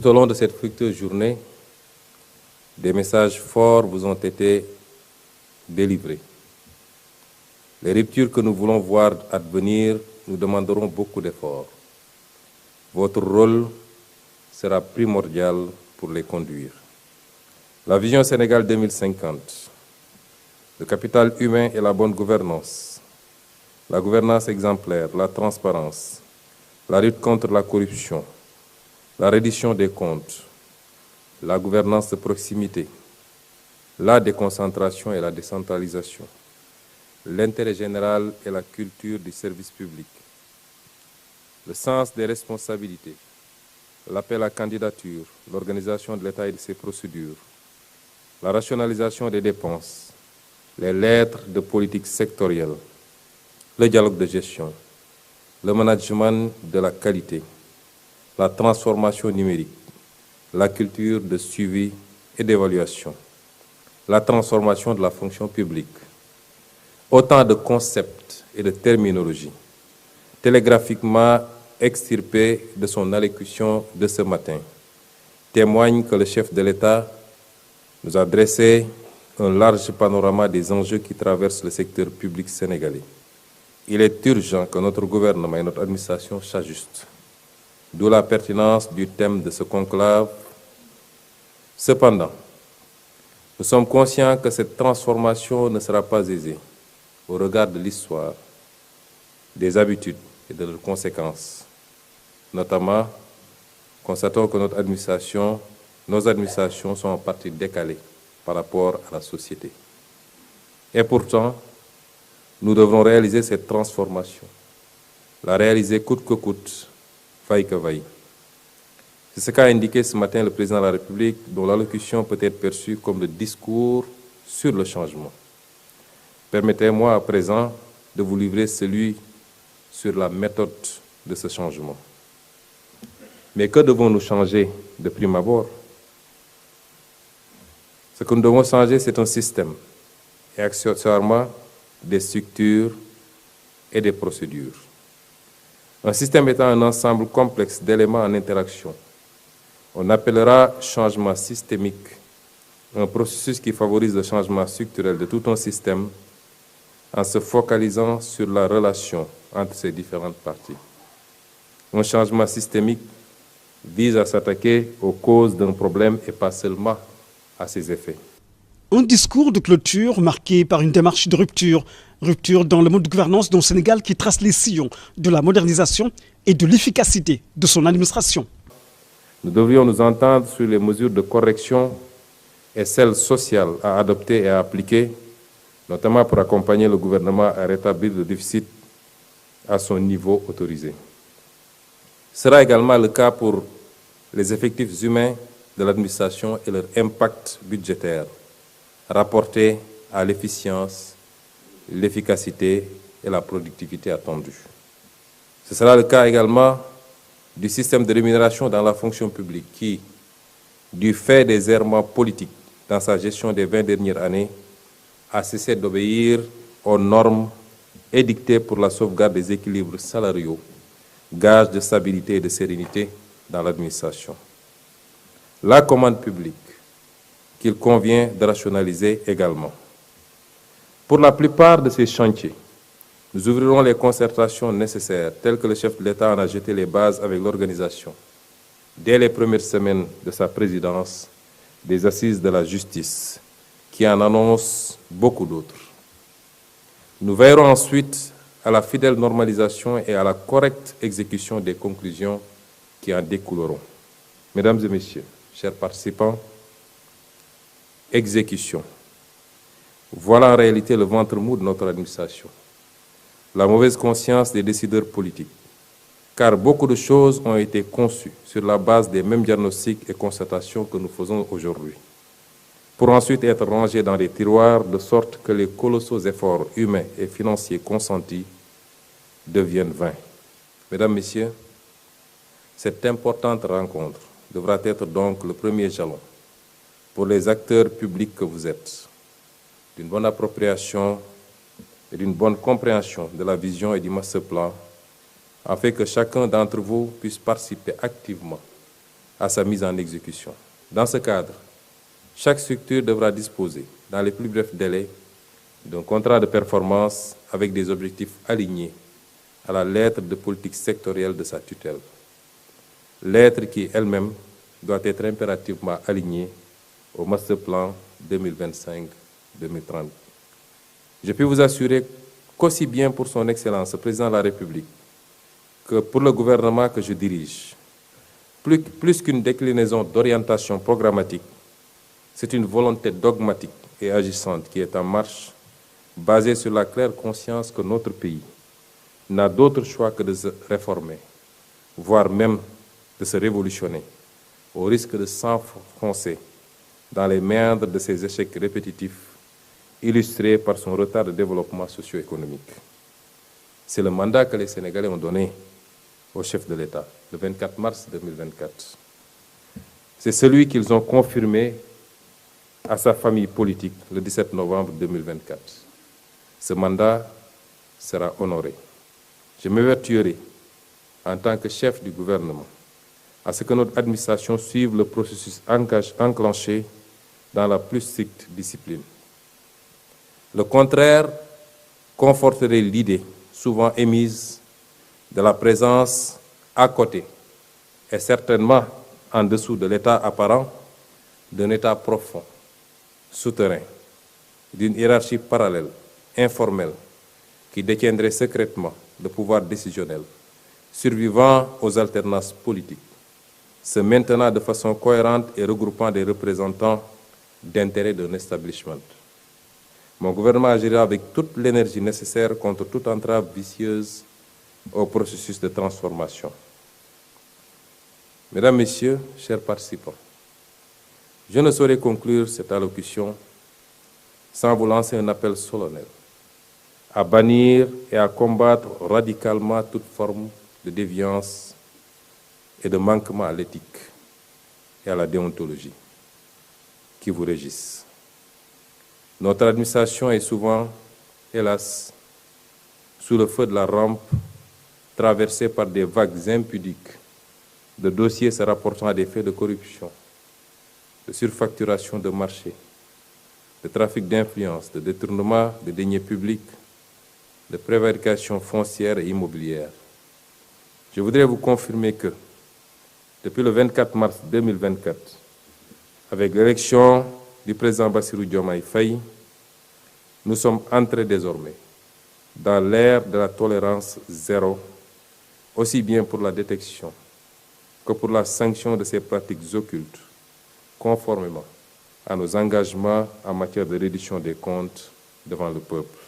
Tout au long de cette fructueuse journée, des messages forts vous ont été délivrés. Les ruptures que nous voulons voir advenir nous demanderont beaucoup d'efforts. Votre rôle sera primordial pour les conduire. La vision Sénégal 2050, le capital humain et la bonne gouvernance, la gouvernance exemplaire, la transparence, la lutte contre la corruption, la reddition des comptes, la gouvernance de proximité, la déconcentration et la décentralisation, l'intérêt général et la culture du service public, le sens des responsabilités, l'appel à candidature, l'organisation de l'État et de ses procédures, la rationalisation des dépenses, les lettres de politique sectorielle, le dialogue de gestion, le management de la qualité, la transformation numérique, la culture de suivi et d'évaluation, la transformation de la fonction publique. Autant de concepts et de terminologies télégraphiquement extirpés de son allocution de ce matin témoignent que le chef de l'État nous a dressé un large panorama des enjeux qui traversent le secteur public sénégalais. Il est urgent que notre gouvernement et notre administration s'ajustent, d'où la pertinence du thème de ce conclave. Cependant, nous sommes conscients que cette transformation ne sera pas aisée au regard de l'histoire, des habitudes et de leurs conséquences. Notamment, constatons que nos administrations sont en partie décalées par rapport à la société. Et pourtant, nous devrons réaliser cette transformation, la réaliser coûte que coûte, vaille que vaille. C'est ce qu'a indiqué ce matin le président de la République, dont l'allocution peut être perçue comme le discours sur le changement. Permettez-moi à présent de vous livrer celui sur la méthode de ce changement. Mais que devons-nous changer de prime abord? Ce que nous devons changer, c'est un système et accessoirement des structures et des procédures. Un système étant un ensemble complexe d'éléments en interaction. On appellera changement systémique un processus qui favorise le changement structurel de tout un système en se focalisant sur la relation entre ces différentes parties. Un changement systémique vise à s'attaquer aux causes d'un problème et pas seulement à ses effets. Un discours de clôture marqué par une démarche de rupture. Rupture dans le mode de gouvernance d'un Sénégal qui trace les sillons de la modernisation et de l'efficacité de son administration. Nous devrions nous entendre sur les mesures de correction et celles sociales à adopter et à appliquer, notamment pour accompagner le gouvernement à rétablir le déficit à son niveau autorisé. Ce sera également le cas pour les effectifs humains de l'administration et leur impact budgétaire, rapporté à l'efficience, l'efficacité et la productivité attendues. Ce sera le cas également du système de rémunération dans la fonction publique qui, du fait des errements politiques dans sa gestion des 20 dernières années, a cessé d'obéir aux normes édictées pour la sauvegarde des équilibres salariaux, gage de stabilité et de sérénité dans l'administration. La commande publique, qu'il convient de rationaliser également. Pour la plupart de ces chantiers, nous ouvrirons les concertations nécessaires, telles que le chef de l'État en a jeté les bases avec l'organisation, dès les premières semaines de sa présidence, des assises de la justice, qui en annoncent beaucoup d'autres. Nous veillerons ensuite à la fidèle normalisation et à la correcte exécution des conclusions qui en découleront. Mesdames et messieurs, chers participants, exécution. Voilà en réalité le ventre mou de notre administration. La mauvaise conscience des décideurs politiques, car beaucoup de choses ont été conçues sur la base des mêmes diagnostics et constatations que nous faisons aujourd'hui, pour ensuite être rangées dans des tiroirs de sorte que les colossaux efforts humains et financiers consentis deviennent vains. Mesdames, Messieurs, cette importante rencontre devra être donc le premier jalon pour les acteurs publics que vous êtes, d'une bonne appropriation et d'une bonne compréhension de la vision et du master plan, afin que chacun d'entre vous puisse participer activement à sa mise en exécution. Dans ce cadre, chaque structure devra disposer, dans les plus brefs délais, d'un contrat de performance avec des objectifs alignés à la lettre de politique sectorielle de sa tutelle. Lettre qui, elle-même, doit être impérativement alignée au Master Plan 2025-2030. Je puis vous assurer qu'aussi bien pour son Excellence, le Président de la République, que pour le gouvernement que je dirige, plus qu'une déclinaison d'orientation programmatique, c'est une volonté dogmatique et agissante qui est en marche, basée sur la claire conscience que notre pays n'a d'autre choix que de se réformer, voire même de se révolutionner, au risque de s'enfoncer dans les méandres de ses échecs répétitifs, illustrés par son retard de développement socio-économique. C'est le mandat que les Sénégalais ont donné au chef de l'État, le 24 mars 2024. C'est celui qu'ils ont confirmé à sa famille politique le 17 novembre 2024. Ce mandat sera honoré. Je m'évertuerai, en tant que chef du gouvernement, à ce que notre administration suive le processus enclenché dans la plus stricte discipline. Le contraire conforterait l'idée, souvent émise, de la présence à côté, et certainement en dessous de l'état apparent, d'un état profond, souterrain, d'une hiérarchie parallèle, informelle, qui détiendrait secrètement le pouvoir décisionnel, survivant aux alternances politiques, se maintenant de façon cohérente et regroupant des représentants d'intérêts d'un establishment. Mon gouvernement agira avec toute l'énergie nécessaire contre toute entrave vicieuse au processus de transformation. Mesdames, Messieurs, chers participants, je ne saurais conclure cette allocution sans vous lancer un appel solennel à bannir et à combattre radicalement toute forme de déviance et de manquement à l'éthique et à la déontologie qui vous régissent. Notre administration est souvent, hélas, sous le feu de la rampe, traversée par des vagues impudiques de dossiers se rapportant à des faits de corruption, de surfacturation de marché, de trafic d'influence, de détournement de deniers publics, de prévarication foncière et immobilière. Je voudrais vous confirmer que, depuis le 24 mars 2024, avec l'élection du président Bassirou Diomaye Faye, nous sommes entrés désormais dans l'ère de la tolérance zéro, aussi bien pour la détection que pour la sanction de ces pratiques occultes, conformément à nos engagements en matière de reddition des comptes devant le peuple.